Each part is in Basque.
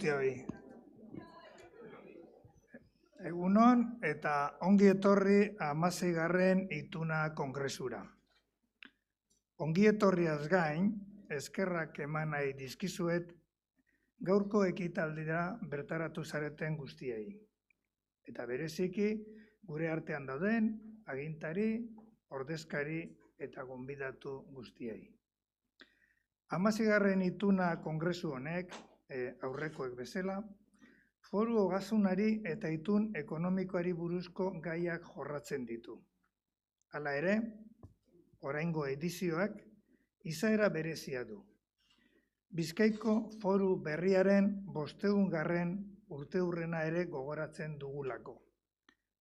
Guztioi. Egunon eta ongi etorri 16. Ituna Kongresura. Ongi etorriaz gain, eskerrak eman nahi dizkizuet gaurko ekitaldira bertaratu zareten guztiei. Eta bereziki gure artean dauden agintari, ordezkari eta gonbidatu guztiei. 16. Ituna Kongresu honek, aurrekoek bezala, foru ogasunari eta itun ekonomikoari buruzko gaiak jorratzen ditu. Hala ere, oraingo edizioak izaera berezia du. Bizkaiko foru berriaren 500. urteurrena ere gogoratzen dugulako.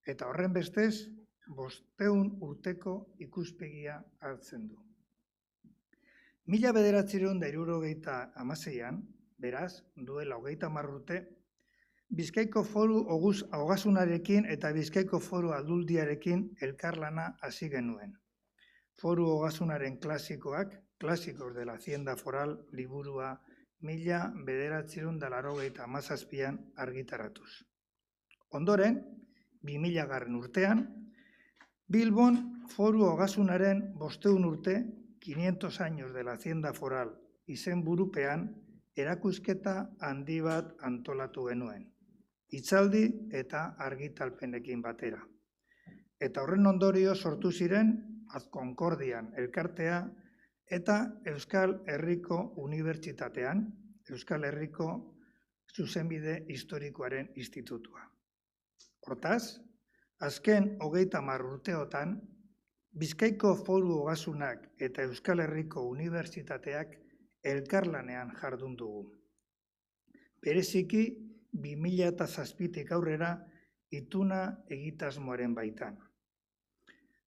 Eta horren bestez, 500 urteko ikuspegia hartzen du. 1976an, beraz, duela 30 urte, Bizkaiko foru ogasunarekin eta Bizkaiko foru aldundiarekin elkarlana hasi genuen. Foru ogasunaren klasikoak, Clásicos de la Hacienda Foral liburua 1987an argitaratuz. Ondoren, 2000. urtean, Bilbon foru ogasunaren 500 urte, 500 años de la Hacienda Foral izenburupean erakusketa handi bat antolatu genuen. Hitzaldi eta argitalpenekin batera. Eta horren ondorio sortu ziren Azkonkordian elkartea eta Euskal Herriko Unibertsitatean, Euskal Herriko Zuzenbide Historikoaren Institutua. Hortaz, azken 30 urteotan, Bizkaiko foru ogasunak eta Euskal Herriko Unibertsitateak elkarlanean jardun dugu. Bereziki, 2007tik aurrera ituna egitasmoaren baitan.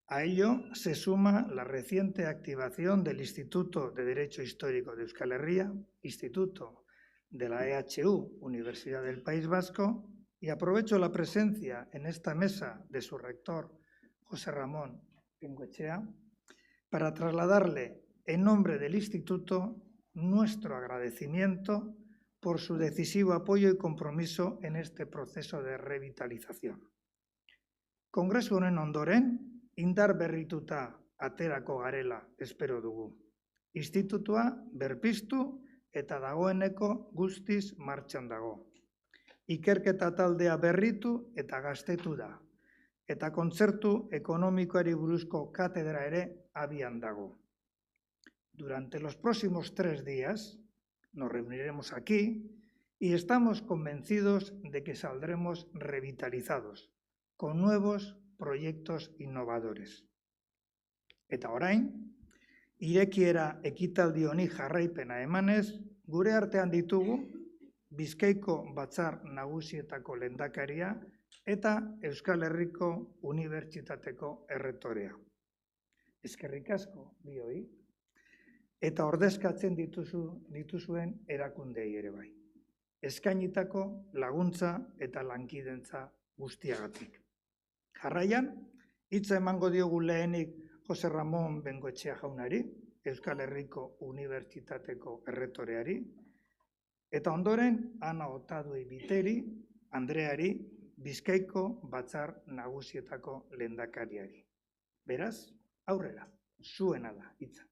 A ello se suma la reciente activación del Instituto de Derecho Histórico de Euskal Herria, Instituto de la EHU, Universidad del País Vasco, y aprovecho la presencia en esta mesa de su rector, José Ramón Bengoechea, para trasladarle en nombre del Instituto nuestro agradecimiento por su decisivo apoyo y compromiso en este proceso de revitalización. Kongresu honen ondoren, indar berrituta aterako garela espero dugu. Institutua berpiztu eta dagoeneko guztiz martxan dago. Ikerketa taldea berritu eta gaztetu da. Eta kontzertu ekonomikoari buruzko katedra ere abian dago. Durante los próximos 3 días nos reuniremos aquí y estamos convencidos de que saldremos revitalizados, con nuevos proyectos innovadores. Eta orain, irekiera ekitaldi honi jarraipena emanez, gure artean ditugu Bizkaiko Batzar Nagusietako lehendakaria eta Euskal Herriko Unibertsitateko erretorea. Eskerrik asko bioi, eta ordezkatzen dituzuen erakundei ere bai. Eskainitako laguntza eta lankidentza guztiagatik. Jarraian, hitza emango diogu lehenik José Ramón Bengoechea jaunari, Euskal Herriko Unibertsitateko erretoreari, eta ondoren Ana Otadui Biteri, Andreari, Bizkaiko Batzar Nagusietako lehendakariari. Beraz, aurrera, zuena da hitza.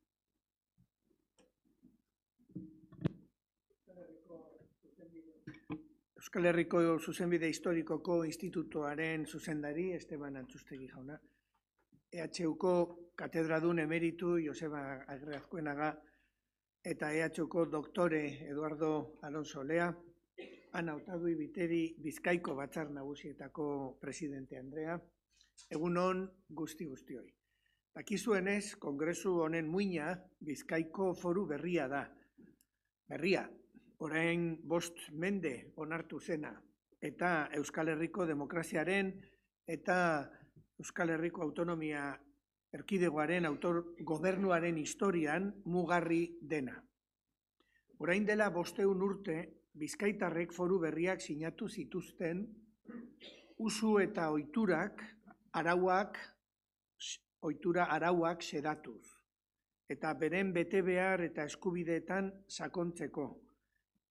Euskal Herriko Zuzenbide Historikoko Institutoaren zuzendari Esteban Antxustegi jauna. EHUko katedradun emeritu Joseba Agirre-Azkuenaga eta EHUko doktore Eduardo Alonso Lea, Ana Otadui Biteri Bizkaiko Batzar Nagusietako presidente Andrea, egunon guztioi. Dakizuenez, kongresu honen muina Bizkaiko foru berria da. Berria, orain 5 mende onartu zena, eta Euskal Herriko demokraziaren eta Euskal Herriko autonomia erkidegoaren autogobernuaren historian mugarri dena. Orain dela 500 urte, Bizkaitarrek foru berriak sinatu zituzten usu eta ohiturak arauak xedatuz, eta beren betebehar eta eskubideetan sakontzeko,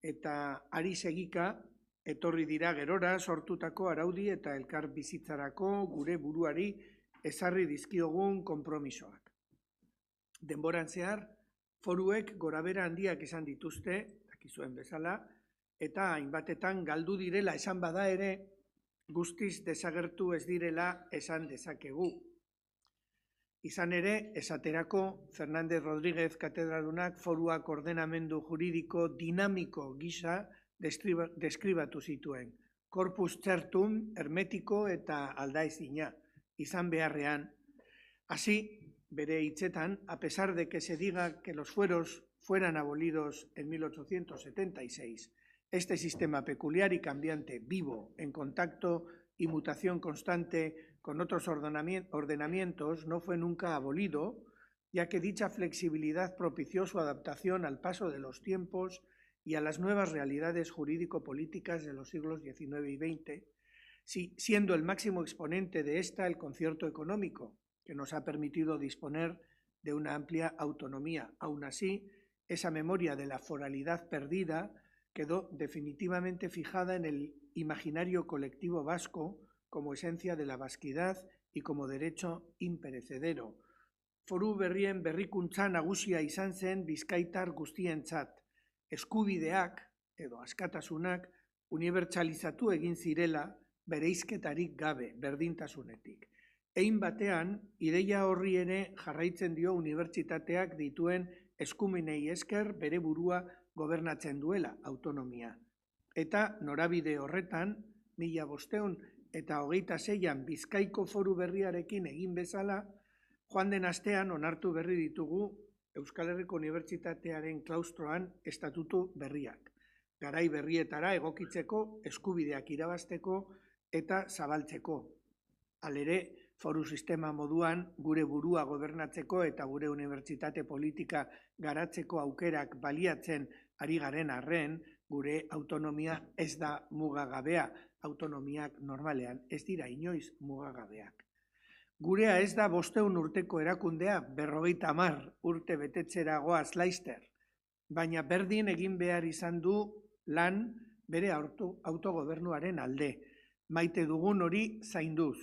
eta ari segika etorri dira gerora sortutako araudi eta elkar bizitzarako gure buruari ezarri dizkiogun konpromisoak. Denboran zehar, foruek gorabera handiak izan dituzte, dakizuen bezala, eta hainbatetan galdu direla esan bada ere, guztiz desagertu ez direla esan dezakegu. Izan ere, esaterako, Fernández Rodríguez katedradunak foruak ordenamendu juridiko dinamiko gisa deskribatu zituen. Corpus certum, hermetiko eta aldaezina, izan beharrean. Así, bere hitzetan, a pesar de que se diga que los fueros fueran abolidos en 1876, este sistema peculiar y cambiante, vivo, en contacto y mutación constante con otros ordenamientos, no fue nunca abolido, ya que dicha flexibilidad propició su adaptación al paso de los tiempos y a las nuevas realidades jurídico-políticas de los siglos XIX y XX, siendo el máximo exponente de esta el concierto económico, que nos ha permitido disponer de una amplia autonomía. Aún así, esa memoria de la foralidad perdida quedó definitivamente fijada en el imaginario colectivo vasco como esencia de la vasquidad y como derecho imperecedero. Foru berrien berrikuntza nagusia izan zen bizkaitar guztientzat, eskubideak edo askatasunak unibertsalizatu egin zirela bereizketarik gabe, berdintasunetik. Ein batean, ideia horri ere jarraitzen dio unibertsitateak dituen eskumenei esker bere burua gobernatzen duela, autonomia. Eta norabide horretan, 1526an Bizkaiko foru berriarekin egin bezala, joan den astean onartu berri ditugu Euskal Herriko Unibertsitatearen klaustroan estatutu berriak. Garai berrietara egokitzeko, eskubideak irabazteko eta zabaltzeko. Halere, foru sistema moduan gure burua gobernatzeko eta gure unibertsitate politika garatzeko aukerak baliatzen ari garen arren, gure autonomia ez da mugagabea, autonomiak normalean ez dira inoiz mugagabeak. Gurea ez da 500 urteko erakundea, 50 urte betetzera goaz laizter, baina berdin egin behar izan du lan bere autogobernuaren alde, maite dugun hori zainduz.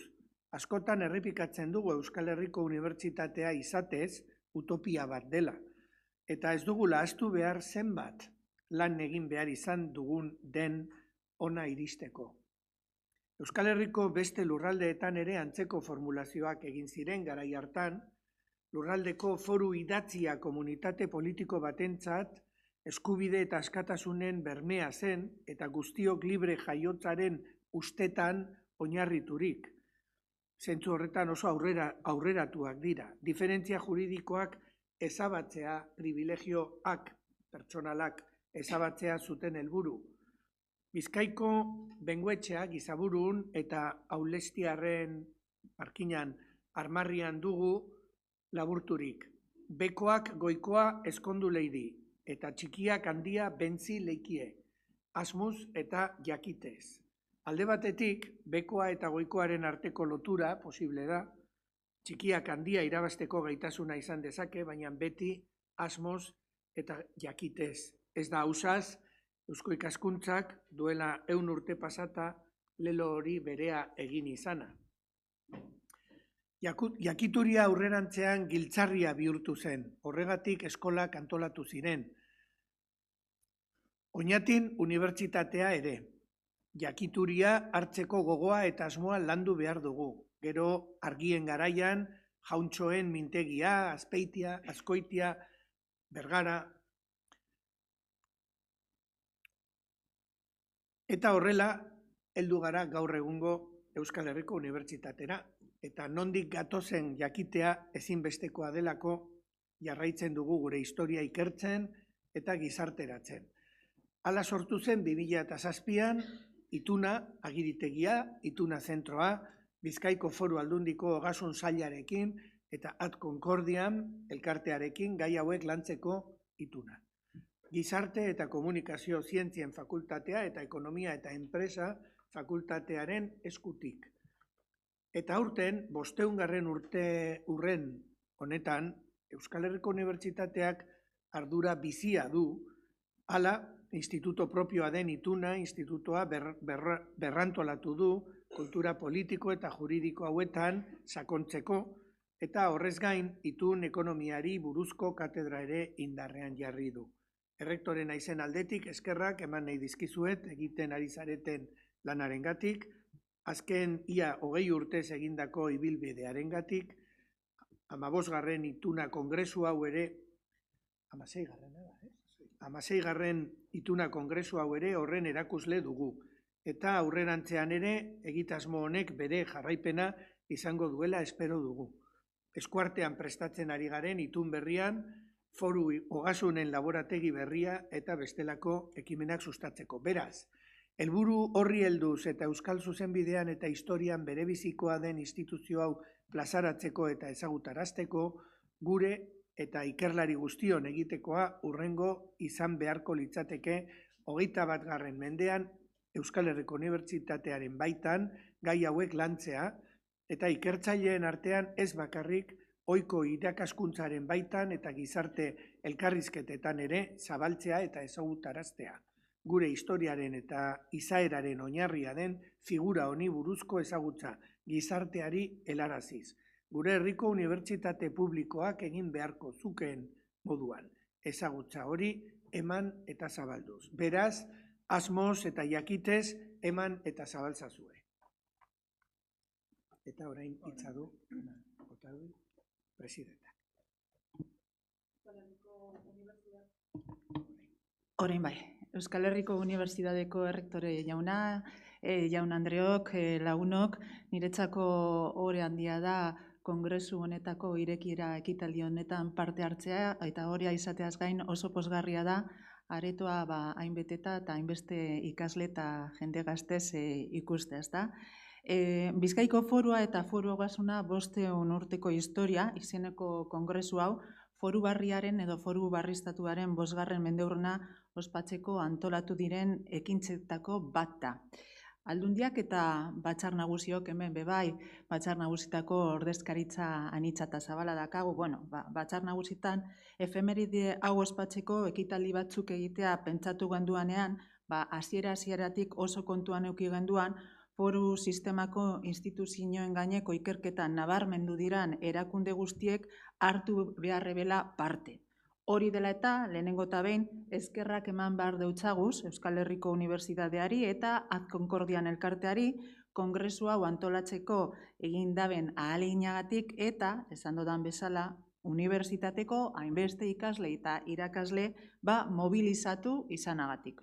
Askotan errepikatzen dugu Euskal Herriko Unibertsitatea izatez utopia bat dela, eta ez dugula ahaztu behar zenbat lan egin behar izan dugun den ona iristeko. Euskal Herriko beste lurraldeetan ere antzeko formulazioak egin ziren garai hartan, lurraldeko foru idatzia komunitate politiko batentzat eskubide eta askatasunen bermea zen eta guztiok libre jaiotzaren ustetan oinarriturik. Zentzu horretan oso aurreratuak dira. Diferentzia juridikoak ezabatzea, privilegioak, pertsonalak ezabatzea zuten helburu. Bizkaiko bengoetxea Gizaburun eta Aulestiarren parkinan armarrian dugu laburturik. Bekoak goikoa eskondu leidi eta txikiak handia bentzi leikie, asmuz eta jakitez. Alde batetik, bekoa eta goikoaren arteko lotura posible da, txikiak handia irabazteko gaitasuna izan dezake, baina beti asmoz eta jakitez. Ez da ausaz, Eusko Ikaskuntzak duela 100 urte pasata lelo hori berea egin izana. Jakituria aurrerantzean giltzarria bihurtu zen, horregatik eskolak antolatu ziren. Oñatin unibertsitatea ere. Jakituria hartzeko gogoa eta asmoa landu behar dugu. Gero argien garaian, jauntxoen mintegia, Azpeitia, Azkoitia, Bergara. Eta horrela, heldu gara gaur egungo Euskal Herriko Unibertsitatera. Eta nondik gatozen jakitea ezinbestekoa delako jarraitzen dugu gure historia ikertzen eta gizarteratzen. Hala sortu zen 2007an, Ituna agiritegia, Ituna zentroa, Bizkaiko Foru Aldundiko Ogasun Sailarekin eta Ad Concordian elkartearekin gai hauek lantzeko ituna. Gizarte eta komunikazio zientzien fakultatea eta ekonomia eta enpresa fakultatearen eskutik. Eta aurten, 500. urren honetan, Euskal Herriko Unibertsitateak ardura bizia du, hala instituto propioa den ituna, institutoa berrantolatu du kultura politiko eta juridiko hauetan sakontzeko, eta horrez gain, itun ekonomiari buruzko katedra ere indarrean jarri du. Errektore naizen aldetik eskerrak eman nahi dizkizuet egiten ari zareten lanarengatik, azken ia 20 urtez egindako ibilbidearengatik, 15. ituna kongresu hau ere, 16. ituna kongresu hau ere horren erakusle dugu, eta aurrerantzean ere egitasmo honek bere jarraipena izango duela espero dugu. Eskuartean prestatzen ari garen itun berrian, foru ogasunen laborategi berria eta bestelako ekimenak sustatzeko. Beraz, helburu horri helduz eta euskal zuzenbidean eta historian berebizikoa den instituzio hau plazaratzeko eta ezagutarazteko, gure eta ikerlari guztion egitekoa hurrengo izan beharko litzateke 21. mendean Euskal Herriko Unibertsitatearen baitan gai hauek lantzea eta ikertzaileen artean ez bakarrik ohiko irakaskuntzaren baitan eta gizarte elkarrizketetan ere zabaltzea eta ezagutaraztea. Gure historiaren eta izaeraren oinarria den figura honi buruzko ezagutza gizarteari helaraziz. Gure herriko unibertsitate publikoak egin beharko zukeen moduan. Ezagutza hori eman eta zabalduz. Beraz, asmoz eta jakitez eman eta zabaltzazue. Eta orain hitza du presidentak. Orain bai, Euskal Herriko Unibertsitateko errektore jauna, jaun Andreok, lagunok, niretzako ohore handia da kongresu honetako irekiera ekitaldi honetan parte hartzea, eta horea izateaz gain oso pozgarria da aretoa hainbeteta eta hainbeste ikasle eta jende gaztez ikustea, ezta? Bizkaiko forua eta foru ogasuna 500 urteko historia izeneko kongresu hau foru barriaren edo foru barriztatuaren 5. mendeurrena ospatzeko antolatu diren ekintzetako bat da. Aldundiak eta batzar nagusiok hemen bebai, batzar nagusitako ordezkaritza anitza eta zabala dakagu, batzar nagusitan efemeride hau ospatzeko ekitaldi batzuk egitea pentsatu genduanean, hasieratik oso kontuan eduki genduan, foru sistemako instituzioen gaineko ikerketan nabarmendu diran erakunde guztiek hartu beharrebela parte. Hori dela eta, lehenengo eta behin, eskerrak eman behar deutzaguz Euskal Herriko Unibertsitateari eta Azkonkordian elkarteari kongresu hau antolatzeko egindaben ahaleginagatik eta, esan dudan bezala, unibertsitateko hainbeste ikasle eta irakasle mobilizatu izanagatik.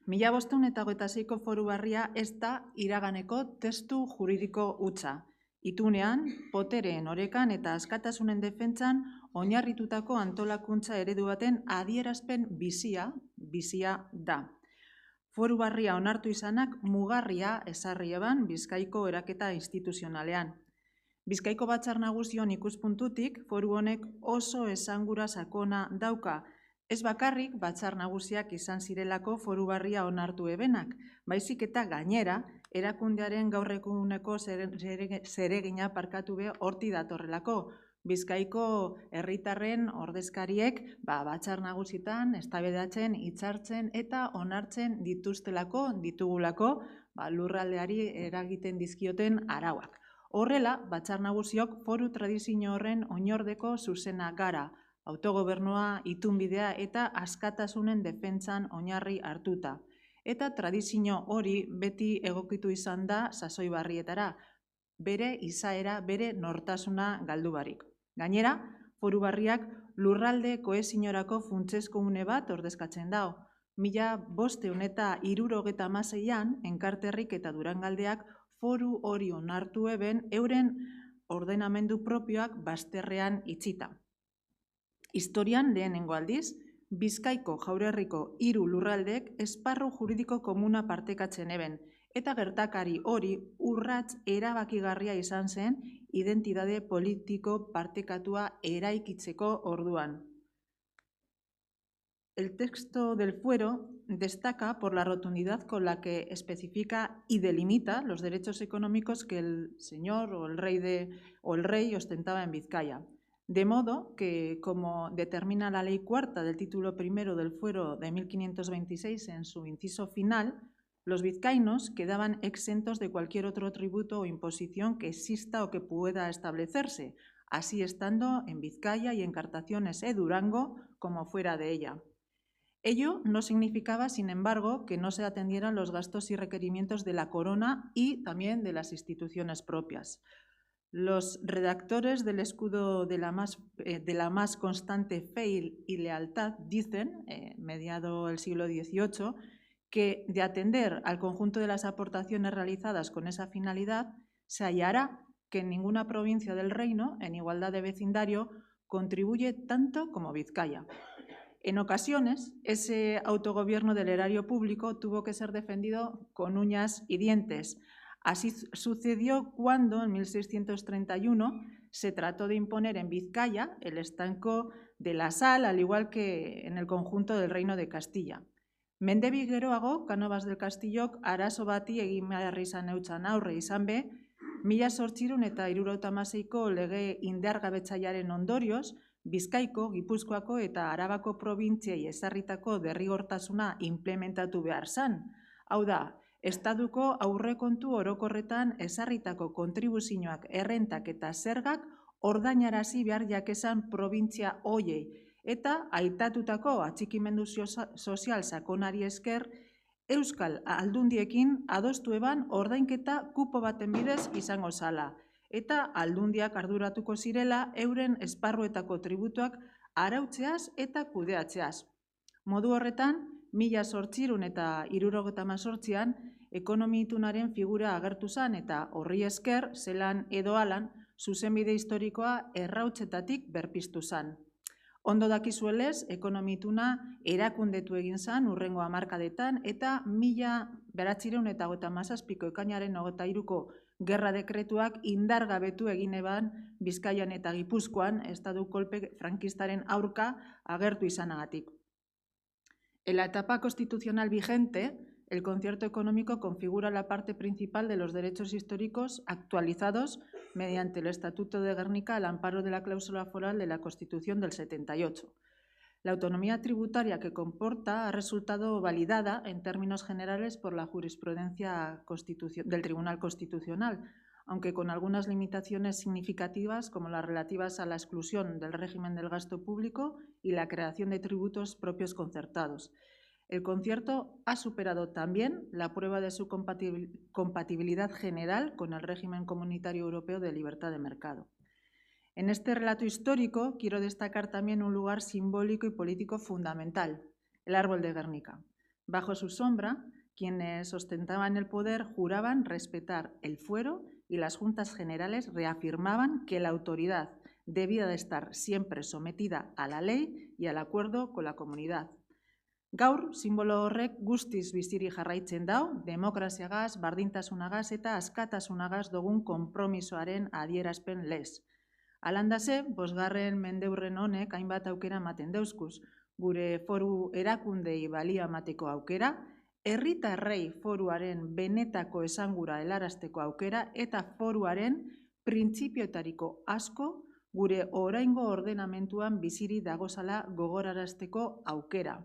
1526ko foru barria ez da iraganeko testu juridiko hutsa. Itunean, potereen orekan eta askatasunen defentsan oinarritutako antolakuntza eredu baten adierazpen bizia da. Foru barria onartu izanak mugarria ezarri eban Bizkaiko eraketa instituzionalean. Bizkaiko batzar nagusion ikuspuntutik foru honek oso esangura sakona dauka, ez bakarrik batzar nagusiak izan zirelako foru barria onartu ebenak, baizik eta gainera erakundearen gaur eguneko zeregina parkatu be horti datorrelako. Bizkaiko herritarren ordezkariek batzar nagusitan eztabaidatzen, hitzartzen eta onartzen ditugulako lurraldeari eragiten dizkioten arauak. Horrela, batzar nagusiok foru tradizio horren oinordeko zuzena gara, autogobernua, itunbidea eta askatasunen defentsan oinarri hartuta. Eta tradizio hori beti egokitu izan da sasoi barrietara, bere izaera, bere nortasuna galdu barik. Gainera, foru barriak lurralde kohesiorako funtsezko une bat ordezkatzen dau. 1576an Enkarterrik eta Durangaldeak foru hori onartu eben euren ordenamendu propioak bazterrean itxita. Historian lehenengo aldiz, Bizkaiko jaurerriko 3 lurraldeek esparru juridiko komuna partekatzen eben, eta gertakari hori urrats erabakigarria izan zen identitate politiko partekatua eraikitzeko orduan. El texto del fuero destaca por la rotundidad con la que especifica y delimita los derechos económicos que el señor o el rey ostentaba en Vizcaya. De modo que, como determina la Ley Cuarta del título primero del Fuero de 1526 en su inciso final, los vizcaínos quedaban exentos de cualquier otro tributo o imposición que exista o que pueda establecerse, así estando en Vizcaya y en Cartaciones e Durango como fuera de ella. Ello no significaba, sin embargo, que no se atendieran los gastos y requerimientos de la corona y también de las instituciones propias. Los redactores del escudo de la más constante fe y lealtad dicen, mediado el siglo XVIII, que de atender al conjunto de las aportaciones realizadas con esa finalidad, se hallará que en ninguna provincia del reino, en igualdad de vecindario, contribuye tanto como Vizcaya. En ocasiones, ese autogobierno del erario público tuvo que ser defendido con uñas y dientes. Así sucedió cuando, en 1631, se trató de imponer en Vizcaya el estanco de la sal, al igual que en el conjunto del Reino de Castilla. Mendebi geroago, Canovas del Castillok, arazo bati egin behar izan eutxan aurre izan be, 1876ko lege indargabetzailearen ondorioz, Bizkaiko, Gipuzkoako eta Arabako probintziei ezarritako derrigortasuna implementatu behar zan. Hau da, Estatuko aurrekontu orokorretan ezarritako kontribuzioak, errentak eta zergak ordainarazi behar jakezan probintzia hoiei, eta aitatutako atxikimendu sozial sakonari esker, Euskal Aldundiekin adostu eban ordainketa kupo baten bidez izango zala, eta aldundiak arduratuko zirela euren esparruetako tributuak arautzeaz eta kudeatzeaz. Modu horretan, 1878an ekonomi itunaren figura agertu zen eta horri esker, zelan edo alan, zuzenbide historikoa errautzetatik berpiztu zen. Ondo dakizuelez, ekonomi ituna erakundetu egin zen hurrengo hamarkadetan eta 1937ko ekainaren 23ko gerra dekretuak indargabetu egin eban Bizkaian eta Gipuzkoan estatu kolpe frankistaren aurka agertu izanagatik. En la etapa constitucional vigente, el concierto económico configura la parte principal de los derechos históricos actualizados mediante el Estatuto de Gernika al amparo de la cláusula foral de la Constitución del 78. La autonomía tributaria que comporta ha resultado validada en términos generales por la jurisprudencia del Tribunal Constitucional, aunque con algunas limitaciones significativas como las relativas a la exclusión del régimen del gasto público y la creación de tributos propios concertados. El concierto ha superado también la prueba de su compatibilidad general con el régimen comunitario europeo de libertad de mercado. En este relato histórico quiero destacar también un lugar simbólico y político fundamental, el árbol de Gernika. Bajo su sombra, quienes ostentaban el poder juraban respetar el fuero y las juntas generales reafirmaban que la autoridad debía de estar siempre sometida a la ley y al acuerdo con la comunidad. Gaur, simbolo horrek guztiz biziri jarraitzen dau, demokraziagaz, bardintasunagaz eta askatasunagaz dugun konpromisoaren adierazpen lez. Alandase, 5. mendeurren honek hainbat aukera ematen deuzkuz, gure foru erakundei balia emateko aukera, herritarrei foruaren benetako esangura helarazteko aukera eta foruaren printzipioetariko asko gure oraingo ordenamentuan biziri dagozala gogorarazteko aukera.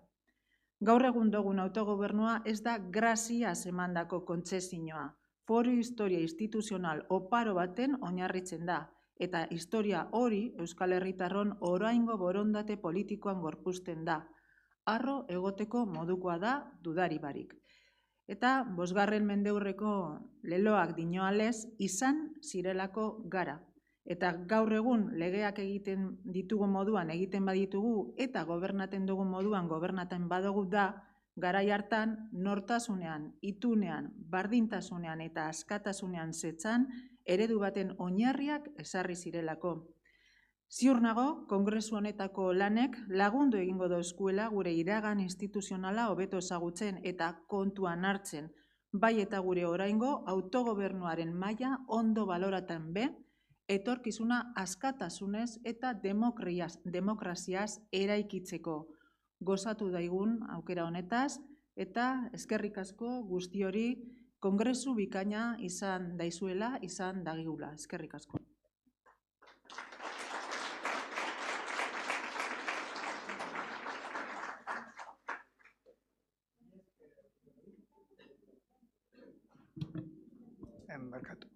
Gaur egun dugun autogobernua ez da graziaz emandako kontzezioa. Foru historia instituzional oparo baten oinarritzen da, eta historia hori Euskal Herritarron oraingo borondate politikoan gorpuzten da. Harro egoteko modukoa da dudari barik. Eta 5. mendeurreko leloak dinoalez izan zirelako gara. Eta gaur egun legeak egiten ditugu moduan egiten baditugu eta gobernaten dugu moduan gobernaten badugu da, garai hartan nortasunean, itunean, bardintasunean eta askatasunean zetzan eredu baten oinarriak ezarri zirelako. Ziur nago, kongresu honetako lanek lagundu egingo dauzkuela gure iragan instituzionala hobeto ezagutzen eta kontuan hartzen, bai eta gure oraingo autogobernuaren maila ondo baloratan be, etorkizuna askatasunez eta demokraziaz eraikitzeko gozatu daigun aukera honetaz, eta eskerrik asko guzti hori kongresu bikaina izan daizuela, izan dagigula. Eskerrik asko.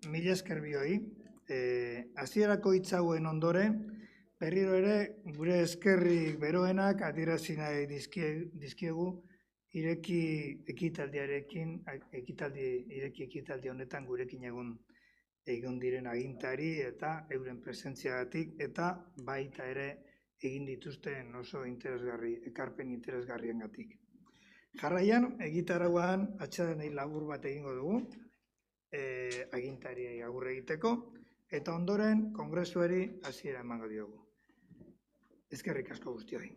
Mila esker bioi. Hasierako hitz hauen ondoren, berriro ere gure eskerrik beroenak adierazi nahi dizkiegu ireki ekitaldi honetan gurekin egon diren agintari eta euren presentziagatik eta baita ere egin dituzten oso ekarpen interesgarriengatik. Jarraian, egitarauan atsedenei labur bat egingo dugu, agintariei agur egiteko, eta ondoren kongresuari hasiera emango diogu. Eskerrik asko guztioi.